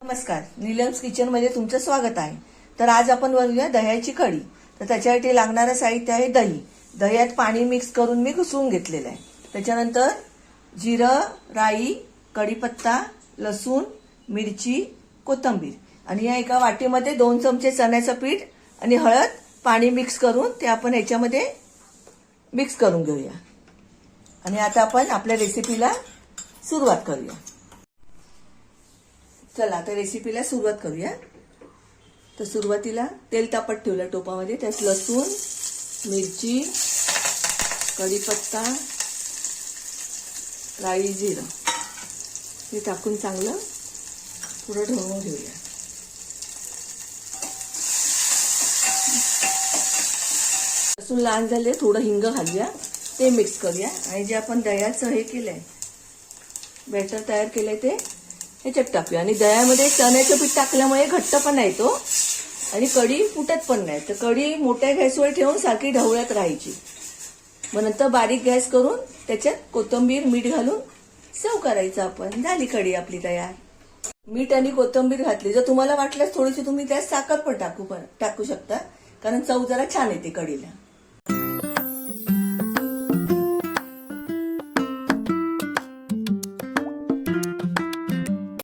नमस्कार, नीलम्स किचन मध्ये तुमचं स्वागत आहे. तर आज आपण बनवूया दह्याची कढी. तर त्याच्यासाठी लागणारं साहित्य आहे दही. दह्यात पाणी मिक्स करून मी घुसवून घेतलेलं आहे. त्याच्यानंतर जिरं, राई, कढीपत्ता, लसूण, मिरची, कोथिंबीर आणि या एका वाटीमध्ये 2 चमचे चण्याचं पीठ आणि हळद, पाणी मिक्स करून ते आपण ह्याच्यामध्ये मिक्स करून घेऊया. आणि आता आपण आपल्या रेसिपीला सुरुवात करूया. चला आता रेसिपीला सुरुवात करूया. तर सुरुवातीला तेल तापत ठेवलं टोपामध्ये. त्यात लसूण, मिरची, कढीपत्ता, राई, जिरं हे टाकून चांगलं पुढं ढवळून घेऊया. लसूण लहान झाले, थोडं हिंग घालूया, ते मिक्स करूया. आणि जे आपण दह्याचं हे केलंय, बॅटर तयार केलंय ते ह्याच्यात टाकूया. आणि दह्यामध्ये चण्याचं पीठ टाकल्यामुळे घट्टपणा येतो आणि कढी फुटत पण नाही. तर कढी मोठ्या गॅसवर ठेवून सारखी ढवळत राहायची. मग नंतर बारीक गॅस करून त्याच्यात कोथिंबीर, मीठ घालून सर्व करायचं. आपण झाली कढी आपली तयार. मीठ आणि कोथिंबीर घातली. जर तुम्हाला वाटल्यास थोडीशी तुम्ही त्यात साखर पण टाकू शकता, कारण चव जरा छान येते कढीला.